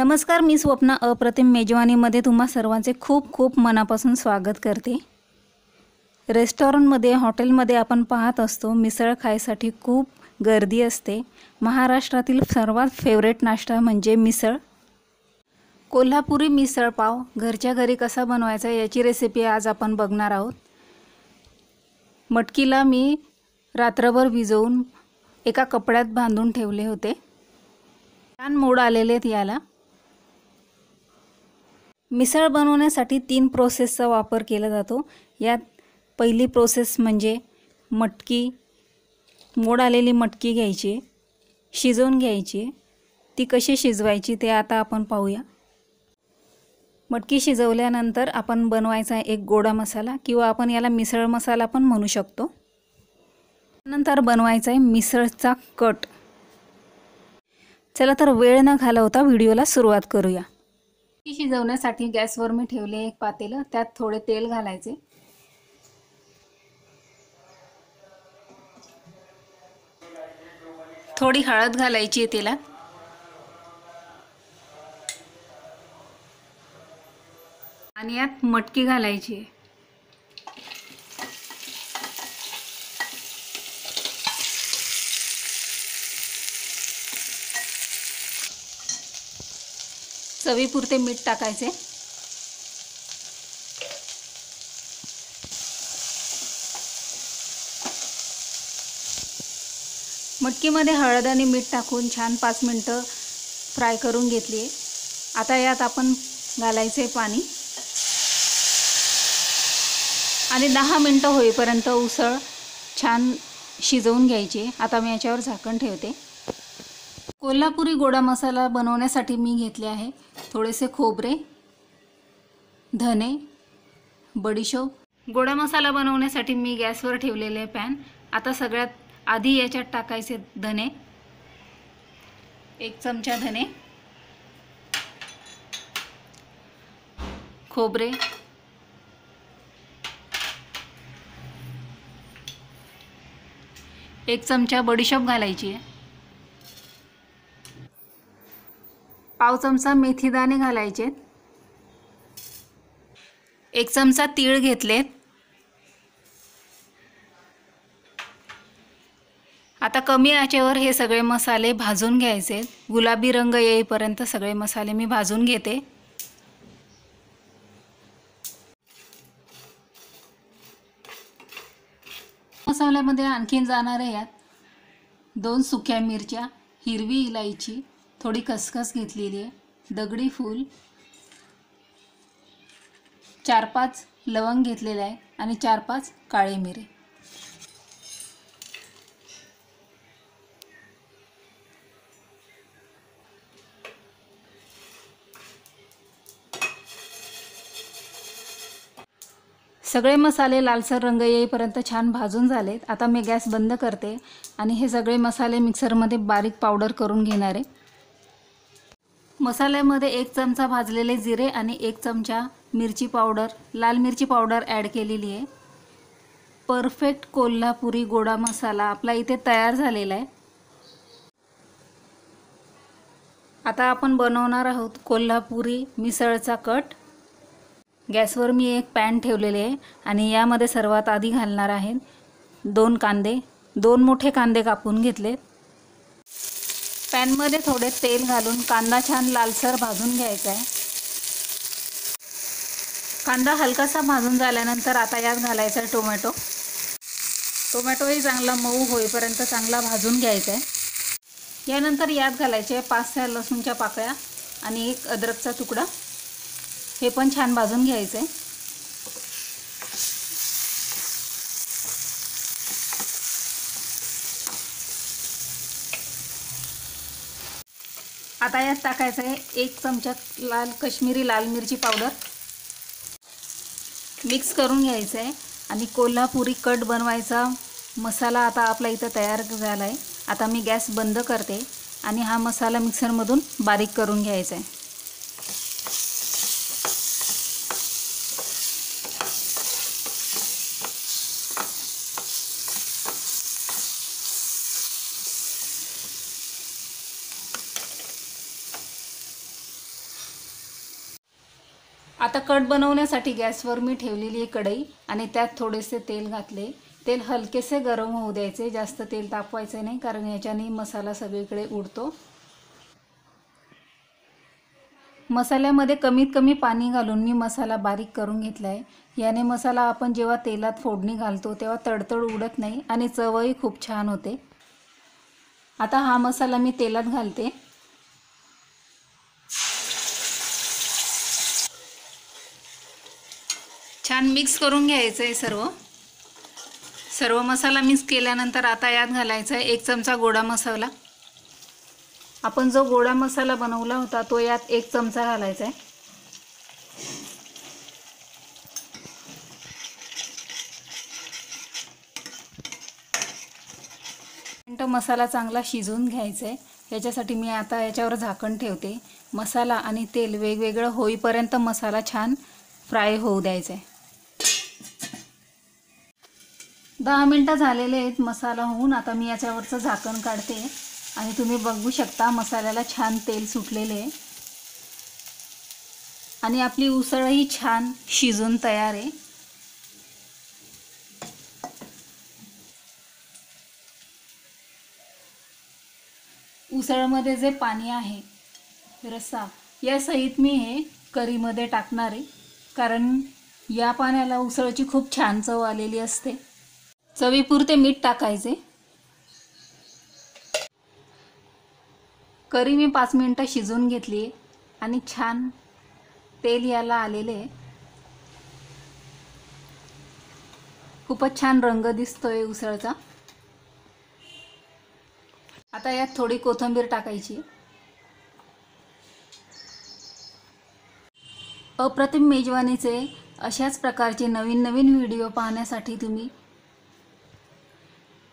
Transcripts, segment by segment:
नमस्कार, मी स्वप्ना अप्रतिम मेजवानीमध्ये तुम्हा सर्वांचे खूप खूप मनापासून स्वागत करते। रेस्टॉरंटमध्ये हॉटेलमध्ये आपण पाहत असतो मिसळ खायसाठी खूप गर्दी असते। महाराष्ट्रातील सर्वात फेवरेट नाश्ता म्हणजे मिसळ। कोल्हापुरी मिसळ पाव घरच्या घरी कसा बनवायचा याची रेसिपी आज आपण बघणार आहोत। मटकीला मी रात्रभर भिजवून एका कपड्यात बांधून ठेवले होते। छान मोड आलेले आहेत याला। मिसळ बनवण्यासाठी 3 प्रोसेसचा वापर केला जातो। यात पहिली प्रोसेस म्हणजे मटकी, मोड आलेली मटकी घ्यायची, शिजवून घ्यायची। ती कशी शिजवायची ते आता आपण पाहूया। मटकी शिजवल्यानंतर आपण बनवायचा एक गोडा मसाला किंवा आपण याला मिसळ मसाला पण म्हणू शकतो। नंतर बनवायचा आहे मिसळचा कट। चला तर वेळ न घालवता व्हिडिओला सुरुवात करूया। मटकी शिजवण्यासाठी गॅसवर मी ठेवले एक पातेलं, त्यात थोडे तेल घालायचे। थोडी हळद घालायची आहे तेलात आणि यात मटकी घालायची आहे। चवीपुरते मीठ टाकायचे। मटकीमध्ये हळद आणि मीठ टाकून छान 5 मिनिटं फ्राय करून घेतली। आता यात आपण घालायचे पाणी आणि 10 मिनिटं होईपर्यंत उसळ छान शिजवून घ्यायची। आता मी याच्यावर झाकण ठेवते। कोल्हापुरी गोडा मसाला बनवण्यासाठी मी घेतले आहे थोडेसे खोबरे, धने, बडीशोप। गोडा मसाला बनवण्यासाठी मी गॅसवर ठेवलेले पॅन। आता सगळ्यात आधी याच्यात टाकायचे धने, 1 चमचा धने, खोबरे, एक चमचा बडीशोप घालायची आहे, पाव चमचा मेथीदाणे घालायचे, 1 चमचा तीळ घेतलेत। आता कमी आचेवर हे सगळे मसाले भाजून घ्यायचे। गुलाबी रंग येईपर्यंत सगळे मसाले मी भाजून घेते। मसाल्यामध्ये आणखीन जाणार आहे यात 2 सुक्या मिरच्या, हिरवी इलायची, थोडी खसखस घेतलेली आहे, दगडी फूल, 4-5 लवंग घेतलेले आहे आणि 4-5 काळे मिरे। सगळे मसाले लालसर रंग येईपर्यंत छान भाजून झालेत। आता मी गॅस बंद करते आणि हे सगळे मसाले मिक्सरमध्ये बारीक पावडर करून घेणार आहे। मसाल्यामध्ये 1 चमचा भाजलेले जिरे आणि 1 चमचा मिरची पावडर, लाल मिरची पावडर ॲड केलेली आहे। परफेक्ट कोल्हापुरी गोडा मसाला आपला इथे तयार झालेला आहे। आता आपण बनवणार आहोत कोल्हापुरी मिसळचा कट। गॅसवर मी एक पॅन ठेवलेले आहे आणि यामध्ये सर्वात आधी घालणार आहे 2 कांदे। 2 मोठे कांदे कापून घेतले। पॅनमध्ये थोडे तेल घालून कांदा छान लालसर भाजून घ्यायचा आहे। कांदा हलकासा भाजून झाल्यानंतर आता यात घालायचा आहे टोमॅटो। टोमॅटोही चांगला मऊ होईपर्यंत चांगला भाजून घ्यायचा आहे। यानंतर यात घालायचे 5-6 लसूणच्या पाकळ्या आणि 1 अद्रकचा तुकडा। हे पण छान भाजून घ्यायचं आहे। आता यात टाकायचं आहे 1 चमचा काश्मीरी लाल मिरची पावडर। मिक्स करून घ्यायचं आहे आणि कोल्हापुरी कट बनवायचा मसाला आता आपला इथं तयार झाला आहे। आता मी गॅस बंद करते आणि हा मसाला मिक्सरमधून बारीक करून घ्यायचा आहे। आता कट बनवण्यासाठी गॅसवर मी ठेवलेली आहे कढई आणि त्यात थोडेसे तेल घातले. तेल हलकेसे गरम होऊ द्यायचे, जास्त तेल तापवायचे नाही, कारण याच्याने मसाला सगळीकडे उडतो. मसाल्यामध्ये कमीत कमी पाणी घालून मी मसाला बारीक करून घेतला आहे. याने मसाला आपण जेव्हा तेलात फोडणी घालतो तेव्हा तडतड उडत नाही आणि चवही खूप छान होते. आता हा मसाला मी तेलात घालते. छान मिक्स करून घ्यायचं आहे सर्व मसाला मिक्स केल्यानंतर आता यात घालायचा आहे 1 चमचा गोडा मसाला. आपण जो गोडा मसाला बनवला होता तो यात 1 चमचा घालायचा आहे. मसाला चांगला शिजवून घ्यायचा आहे. याच्यासाठी मी आता याच्यावर झाकण ठेवते. मसाला आणि तेल वेगवेगळं होईपर्यंत मसाला छान फ्राय होऊ द्यायचा आहे. 10 मिनटं झालेले आहेत मसाला होऊन. आता मी याच्यावरचं झाकण काढते आणि तुम्ही बघू शकता मसाल्याला छान तेल सुटलेले आहे आणि आपली उसळही छान शिजून तयार आहे. उसळमध्ये जे पाणी आहे रस्सा या सहित मी हे कढईमध्ये टाकणार आहे, कारण या पाण्याला उसळची खूप छान चव आलेली असते. चवीपुरते मीठ टाकायचे. कढई मी 5 मिनिटं शिजवून घेतली आणि छान तेल याला आलेले आहे. खूपच छान रंग दिसतोय उसळचा. आता यात थोडी कोथिंबीर टाकायची. अप्रतिम मेजवानीचे अशाच प्रकारचे नवीन व्हिडिओ पाहण्यासाठी तुम्ही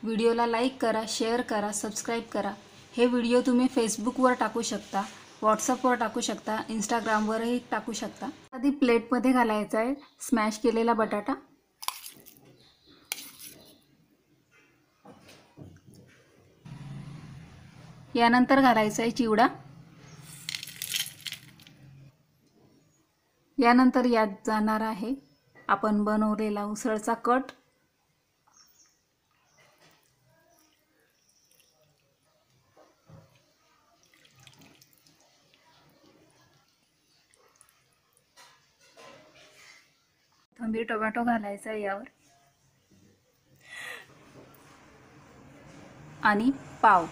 व्हिडिओला लाईक करा, शेअर करा, सबस्क्राईब करा. हे व्हिडिओ तुम्ही फेसबुकवर टाकू शकता, व्हॉट्सअपवर टाकू शकता, इंस्टाग्रामवरही टाकू शकता. आधी प्लेटमध्ये घालायचा आहे स्मॅश केलेला बटाटा. यानंतर घालायचा आहे चिवडा. यानंतर यात जाणार आहे आपण बनवलेला उसळचा कट. कोथिंबीर, टोमॅटो घालायचा आहे यावर आणि पाव.